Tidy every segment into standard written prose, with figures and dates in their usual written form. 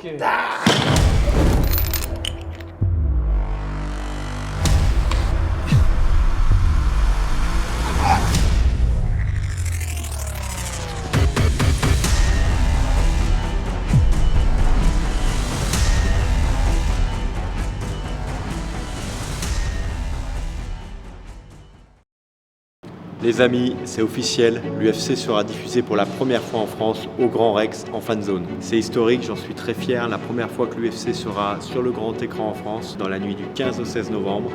Ok. Les amis, c'est officiel, l'UFC sera diffusé pour la première fois en France au Grand Rex en fan zone. C'est historique, j'en suis très fier, la première fois que l'UFC sera sur le grand écran en France, dans la nuit du 15 au 16 novembre.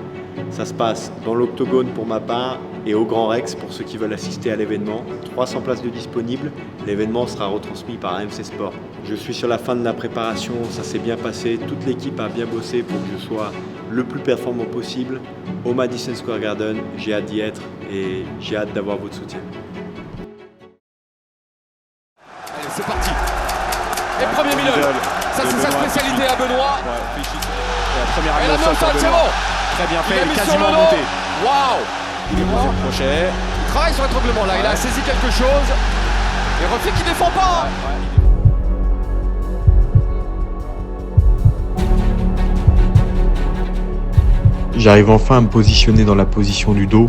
Ça se passe dans l'Octogone pour ma part et au Grand Rex pour ceux qui veulent assister à l'événement. 300 places de disponibles, l'événement sera retransmis par AMC Sport. Je suis sur la fin de la préparation, ça s'est bien passé, toute l'équipe a bien bossé pour que je sois le plus performant possible au Madison Square Garden. J'ai hâte d'y être et j'ai hâte d'avoir votre soutien. Allez, c'est parti. Et premier middle. Ça, c'est sa spécialité à Benoît. Première et la main c'est bon. Très bien fait, il il est sur quasiment le monté. Waouh. Il est posé le crochet. Il travaille sur l'étranglement là. Il a saisi quelque chose. Et refait qu'il défend pas. J'arrive enfin à me positionner dans la position du dos.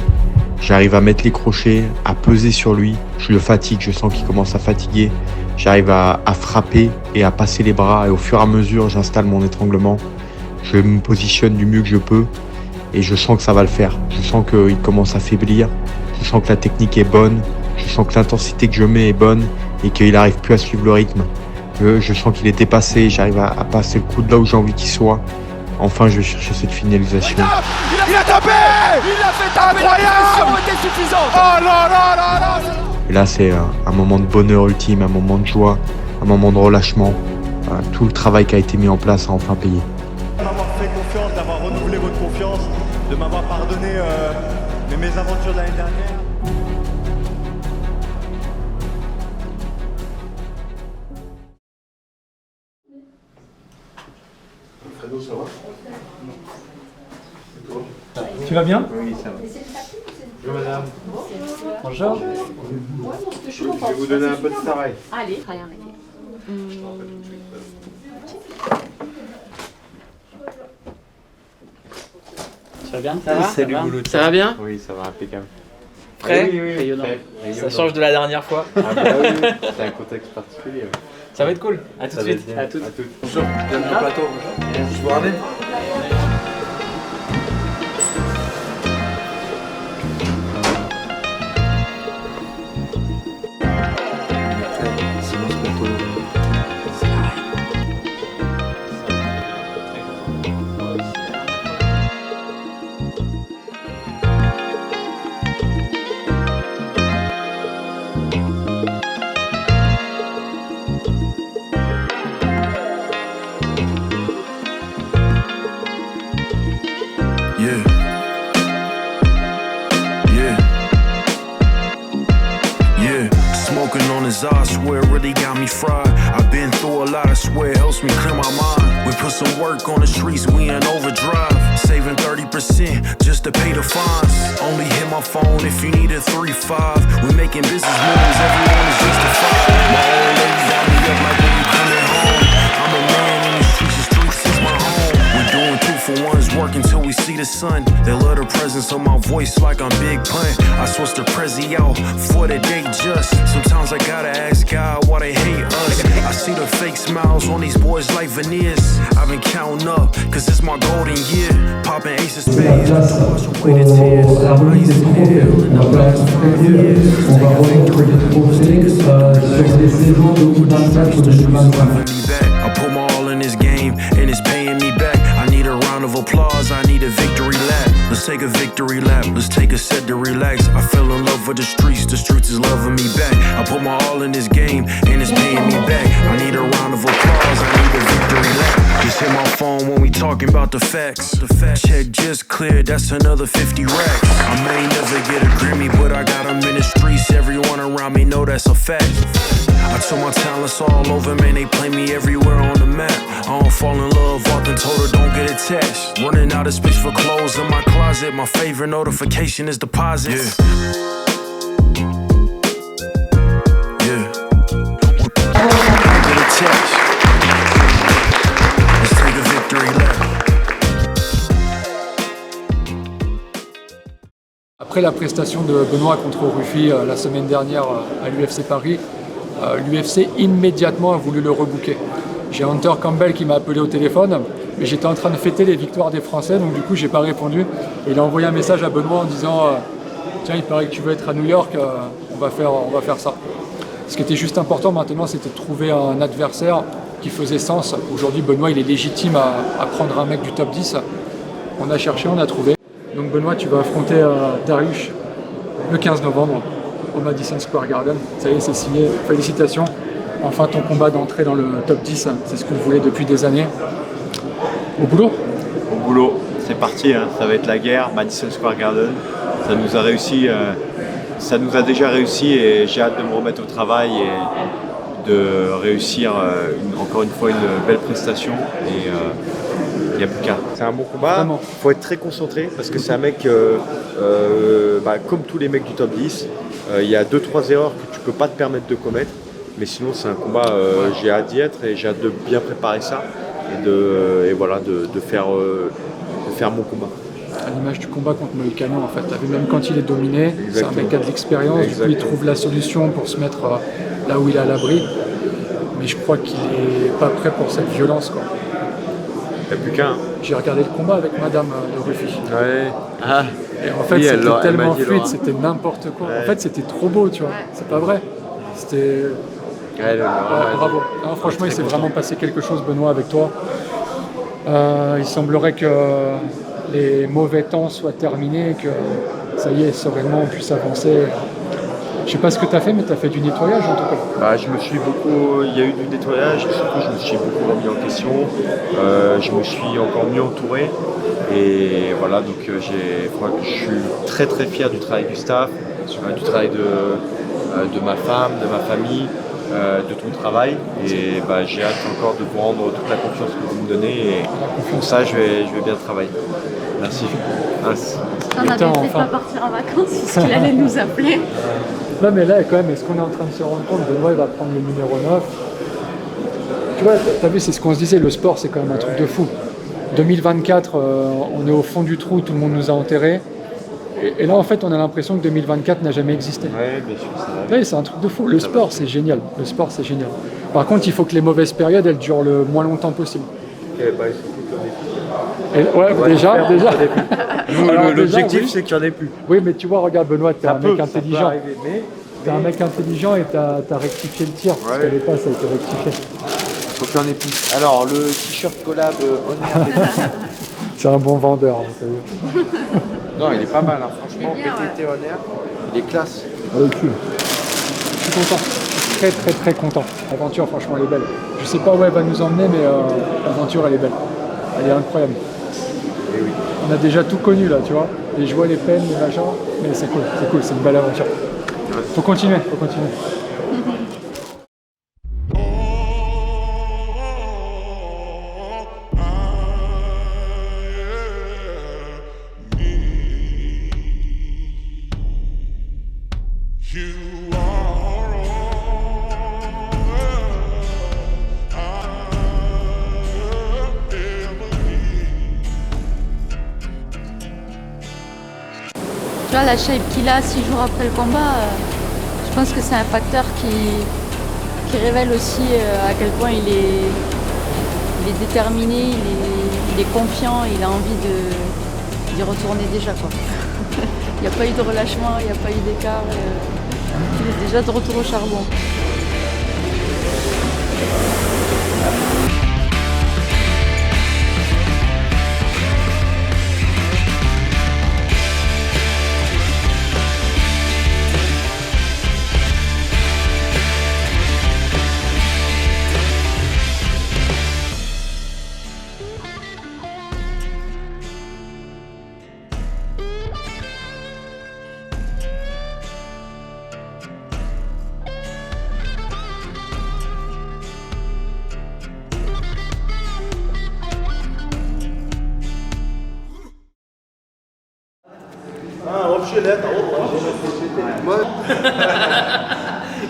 J'arrive à mettre les crochets, à peser sur lui. Je le fatigue, je sens qu'il commence à fatiguer. J'arrive à frapper et à passer les bras. Et au fur et à mesure, j'installe mon étranglement. Je me positionne du mieux que je peux. Et je sens que ça va le faire. Je sens qu'il commence à faiblir. Je sens que la technique est bonne. Je sens que l'intensité que je mets est bonne. Et qu'il n'arrive plus à suivre le rythme. Je sens qu'il est dépassé. J'arrive à passer le coup de là où j'ai envie qu'il soit. Enfin, je vais chercher cette finalisation. Il a tapé. Il a fait taper. La pression était suffisante. Oh là là là là. Et là, c'est un moment de bonheur ultime, un moment de joie, un moment de relâchement. Tout le travail qui a été mis en place a enfin payé. De m'avoir fait confiance, d'avoir renouvelé votre confiance, de m'avoir pardonné mes aventures de l'année dernière. Fredo, ça va? Tu vas bien? Oui, ça va. Bonjour madame. Bonjour. Je vais vous donner un peu de travail. Allez, rien. Tu vas bien? Ça va? Salut, boulot. Ça va bien? Oui, ça va, impeccable. Prêt? Oui, Rayonnant. prêt. Ça change de la dernière fois. Ah bah oui, c'est un contexte particulier. Ouais. Ça va être cool. À tout de Ça va suite. être bien. À tout. À toutes. Bonjour, bienvenue au plateau. Je vous ramène. Smoking on his eye, swear it really got me fried. I've been through a lot, I swear it helps me clear my mind. We put some work on the streets, we in overdrive. Saving 30% just to pay the fines. Only hit my phone if you need a 3-5. We making business moves, everyone is justified. My old lady got me up like when you coming home. I'm a man in the streets is my home. We're doing 2-for-1s, working till we see the sun. They love the presence of my voice like I'm Big Pun. I switched the Prezi out for the day just. Sometimes I gotta ask God why they hate us. I see the fake smiles on these boys like veneers. I've been counting up, cause it's my golden year. Popping aces spades, wash away the tears. I used to feel in the last 5 years. Take a victory, take a start. I put my all in this game, and it's paying me back. I need a round of applause, I need a victory lap. Let's take a victory lap, let's take a set to relax. I fell in love with the streets is loving me back. I put my all in this game, and it's paying me back. I need a round of applause, I need a victory lap. Just hit my phone when we talking about the facts. Check just cleared, that's another 50 racks. I may never get a Grammy, but I got them in the streets. Everyone around me know that's a fact. I took my talents all over, man, they play me everywhere on the map. I don't fall in love, often told her don't get attached. Running out of space for clothes in my closet. My favorite notification is deposits. Yeah. Don't get attached. après la prestation de Benoît contre Rufi la semaine dernière à l'UFC Paris, l'UFC immédiatement a voulu le rebooker. J'ai Hunter Campbell qui m'a appelé au téléphone, mais j'étais en train de fêter les victoires des Français, donc du coup j'ai pas répondu. Et il a envoyé un message à Benoît en disant tiens, il paraît que tu veux être à New York, on va faire ça. Ce qui était juste important maintenant, c'était de trouver un adversaire qui faisait sens. Aujourd'hui, Benoît il est légitime à prendre un mec du top 10. On a cherché, on a trouvé. Donc Benoît, tu vas affronter Dariush le 15 novembre au Madison Square Garden. Ça y est, c'est signé. Félicitations. Enfin, ton combat d'entrée dans le top 10, c'est ce qu'on voulait depuis des années. Au boulot ? Au boulot, c'est parti, hein. Ça va être la guerre, Madison Square Garden. Ça nous a réussi, ça nous a déjà réussi et j'ai hâte de me remettre au travail et de réussir encore une fois une belle prestation. Et il n'y a plus qu'à. C'est un bon combat, il faut être très concentré parce que c'est un mec, comme tous les mecs du top 10, il y a 2-3 erreurs que tu ne peux pas te permettre de commettre. Mais sinon, c'est un combat, j'ai hâte d'y être et j'ai hâte de bien préparer ça et de faire mon combat. À l'image du combat contre Moïcano, en fait, même quand il est dominé, c'est un mec qui a de l'expérience, du coup il trouve la solution pour se mettre là où il est à l'abri. Mais je crois qu'il n'est pas prêt pour cette violence, quoi. Il n'y a plus qu'un. J'ai regardé le combat avec Madame de Rufi. Ouais. Ah. Et en fait, c'était tellement fluide, c'était n'importe quoi. Ouais. En fait, c'était trop beau, tu vois. C'est pas vrai. C'était... Ouais, bravo. Non, franchement, il s'est vraiment passé quelque chose, Benoît, avec toi. Il semblerait que les mauvais temps soient terminés et que ça y est, sereinement, on puisse avancer. Je sais pas ce que tu as fait, mais tu as fait du nettoyage en tout cas. Il y a eu du nettoyage, et surtout je me suis beaucoup remis en question. Je me suis encore mieux entouré. Et voilà, donc je suis très très fier du travail du staff, du travail de ma femme, de ma famille, de ton travail. Et j'ai hâte encore de vous rendre toute la confiance que vous me donnez. Et pour ça, je vais bien travailler. Merci. On avait fait pas partir en vacances parce qu'il allait nous appeler. Non mais là quand même, est-ce qu'on est en train de se rendre compte que Benoît il va prendre le numéro 9 ? Tu vois, t'as vu, c'est ce qu'on se disait, le sport c'est quand même un truc de fou. 2024, on est au fond du trou, tout le monde nous a enterrés. Et là en fait on a l'impression que 2024 n'a jamais existé. Ouais, bien sûr, c'est un truc de fou. Le sport c'est génial. Le sport c'est génial. Par contre il faut que les mauvaises périodes elles durent le moins longtemps possible. Déjà. L'objectif c'est qu'il n'y en ait plus. Oui, mais tu vois, regarde Benoît, t'es un mec intelligent. T'es un mec intelligent et t'as rectifié le tir. Parce qu'à l'époque, ça a été rectifié. Faut qu'il y en ait plus. Alors, le t-shirt collab Honor. C'est un bon vendeur, vous savez. Non, il est pas mal, hein. Franchement. PTT Honor, il est classe. Je suis content. Je suis très très très content. L'aventure, franchement, elle est belle. Je sais pas où elle va nous emmener, mais l'aventure, elle est belle. Elle est incroyable. Et oui. On a déjà tout connu là, tu vois. Les joies, les peines, les machins. Mais c'est cool, c'est une belle aventure. Faut continuer. Tu vois, la shape qu'il a 6 jours après le combat, je pense que c'est un facteur qui révèle aussi à quel point il est déterminé, il est confiant, il a envie d'y retourner déjà, quoi. Il n'y a pas eu de relâchement, il n'y a pas eu d'écart. Il est déjà de retour au charbon.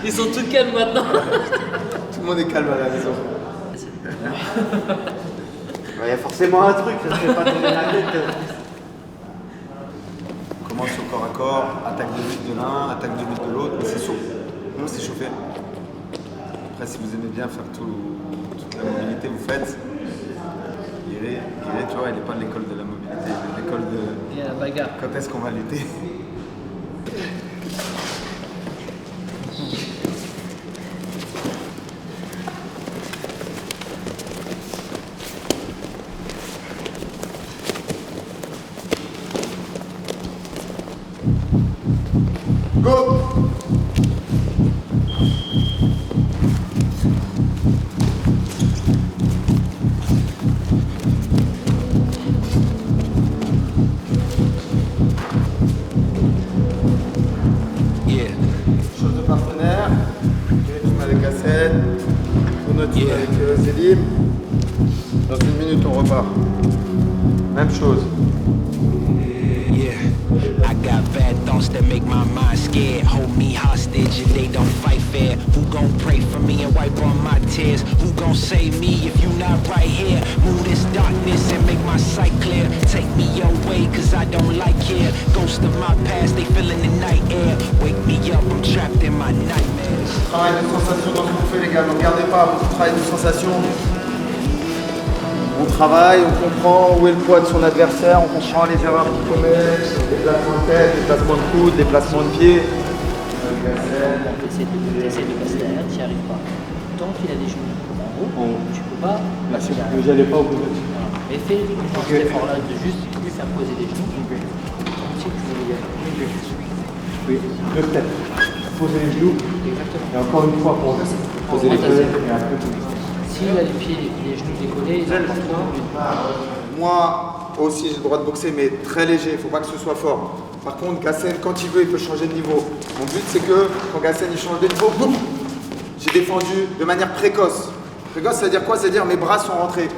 Ils sont tous calmes maintenant. Tout le monde est calme à la maison. Il y a forcément un truc, je ne vais pas tourner la tête. On commence au corps à corps. fort, attaque de lutte de l'un, attaque de lutte de l'autre, mais c'est chaud. Nous, c'est chauffé. Après, si vous aimez bien faire toute la mobilité, vous faites. Iré, tu vois, il n'est pas de l'école de la mobilité, il est de l'école de. Il y a la bagarre. Quand est-ce qu'on va lutter? Go! Chose de partenaire, tourne avec Hassen, tourne avec Selim. Dans 1 minute on repart. Même chose. Yeah, I got bad thoughts that make my mind scared. Hold me hostage if they don't fight fair. Who gon' pray for me and wipe all my tears? Who gon' save me if you not right here? Move this darkness and make my sight clear. Take me away cause I don't like here. Ghosts of my past, they feeling the night air. Wake me up, I'm trapped in my nightmares. Travail de sensation dans ce qu'on fait les gars, ne regardez pas, beaucoup de travail de sensation. On travaille, on comprend où est le poids de son adversaire, on comprend les erreurs qu'il commet, déplacement de tête, déplacement de coude, déplacement de pied. T'essaies de passer derrière, tu n'y arrives pas. Tant qu'il a des genoux en haut, tu peux pas passer derrière. J'y allais pas au bout de Mais fais cet effort-là de juste lui faire poser des genoux. Comme si tu voulais y aller. Oui, deux têtes. Poser les genoux. Exactement. Et encore une fois, pour poser les pieds et après tout. S'il a les pieds, les genoux décollés, il n'importe quoi. Moi aussi j'ai le droit de boxer mais très léger, il ne faut pas que ce soit fort. Par contre Gassen quand il veut il peut changer de niveau. Mon but c'est que quand Gassen il change de niveau, boum, j'ai défendu de manière précoce. Précoce ça veut dire quoi? Ça veut dire mes bras sont rentrés.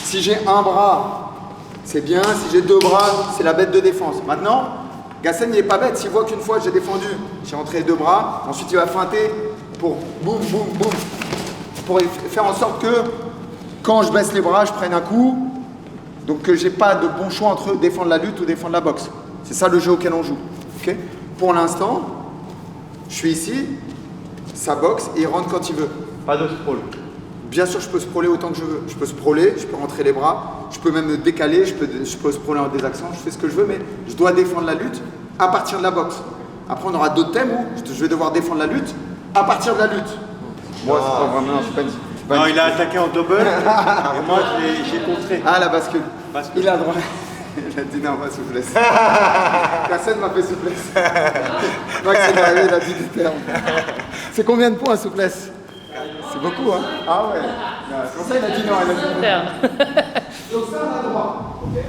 Si j'ai un bras, c'est bien, si j'ai 2 bras, c'est la bête de défense. Maintenant, Gassen il n'est pas bête, s'il voit qu'une fois j'ai défendu, j'ai rentré 2 bras, ensuite il va feinter pour boum, boum, boum. Pour faire en sorte que quand je baisse les bras, je prenne un coup, donc que j'ai pas de bon choix entre défendre la lutte ou défendre la boxe. C'est ça le jeu auquel on joue. Okay? Pour l'instant, je suis ici, ça boxe et il rentre quand il veut. Pas de sprawl. Bien sûr, je peux sprawler autant que je veux. Je peux sprawler, je peux rentrer les bras, je peux même me décaler, je peux sprawler en désaxant, je fais ce que je veux, mais je dois défendre la lutte à partir de la boxe. Après, on aura d'autres thèmes où je vais devoir défendre la lutte à partir de la lutte. Moi, c'est pas vraiment, je suis pas une... Non, il a attaqué en double et moi j'ai contré. Ah, la bascule. Il a droit. Il a dit non, pas souplesse. Personne m'a fait souplesse. Max est arrivé, il a dit des termes. C'est combien de points souplesse? C'est beaucoup, hein? Ah ouais. C'est pour ça qu'il a dit non, il a dit non. Donc ça, on a droit. Okay.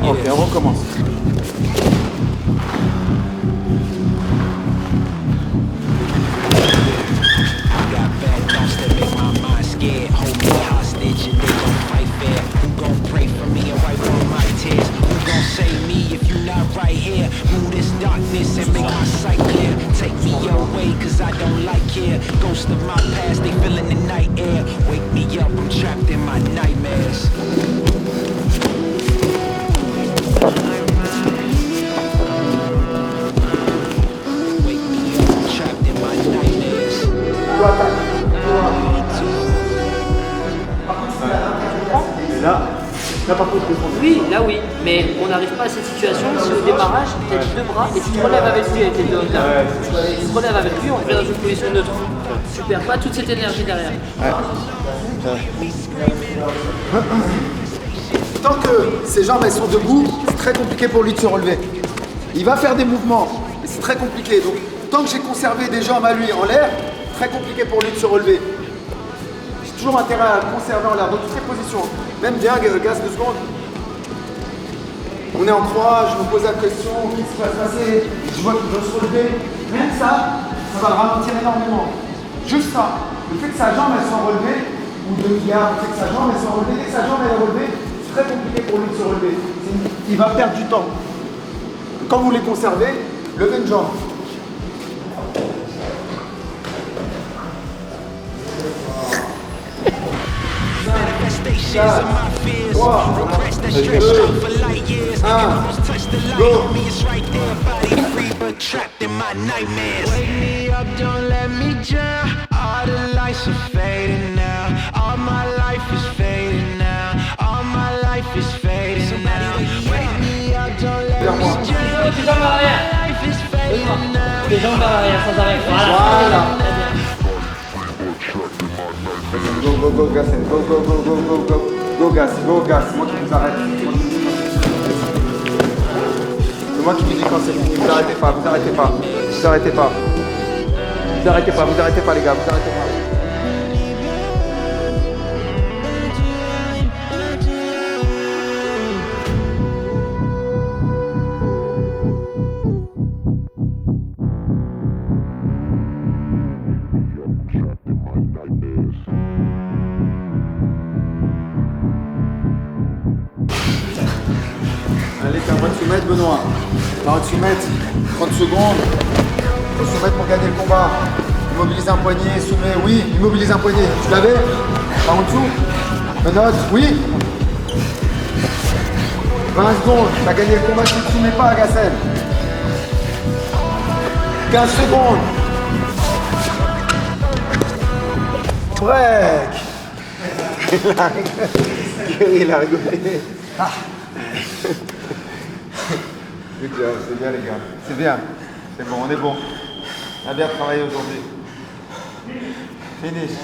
Ok, on recommence. Ghost of my past, they feeling the night air. Wake me up, I'm trapped in my nightmares. Wake me up, I'm trapped in my nightmares. Et là par contre, Oui, là oui, mais on n'arrive pas à cette situation si au démarrage, tu as 2 bras et tu te relèves avec lui avec les 2 hauteurs. Tu te relèves avec lui, on revient dans une position neutre. Tu perds pas toute cette énergie derrière. Tant que ses jambes elles sont debout, c'est très compliqué pour lui de se relever. Il va faire des mouvements, mais c'est très compliqué. Donc tant que j'ai conservé des jambes à lui en l'air, très compliqué pour lui de se relever. J'ai toujours intérêt à le conserver en l'air, dans toutes les positions. Même bien, gaz 2 secondes. On est en croix, je me pose la question, qu'est-ce qui va se passer? Je vois qu'il veut se relever. Même ça va le ralentir énormément. Juste ça, le fait que sa jambe elle soit relevée, ou de Guillard, le fait que sa jambe elle soit relevée, dès que sa jambe elle est relevée, c'est très compliqué pour lui de se relever. Il va perdre du temps. Quand vous les conservez, levez une jambe. Trapped in my nightmares. Wake me up, don't let me drown. All the lights are fading now. All my life is fading now. All my life is fading now. Wake me up, don't let me drown. Tes jambes par l'arrière. Life is fading now. Tes jambes par l'arrière sans arrêt. Voilà. Go, go, go, Gassen. Go, go, go, go, go, go. Go, Gas, go, Gas. C'est moi qui vous arrête. C'est moi qui vous dis quand c'est fini. Vous arrêtez pas, vous arrêtez pas. Vous arrêtez pas. Vous arrêtez pas, vous arrêtez pas les gars, vous arrêtez pas. Allez, t'as un droit de soumettre, Benoît. T'as un droit de soumettre. 30 secondes. Faut soumettre pour gagner le combat. Immobilise un poignet, soumet. Oui, immobilise un poignet. Tu l'avais? Par en dessous? Menottes, oui. 20 secondes. T'as gagné le combat si tu ne soumets pas, Gassen. 15 secondes. Break. Il a rigolé. Ah. Good job, c'est bien les gars. C'est bien. C'est bon, on est bon. On a bien travaillé aujourd'hui. Finish.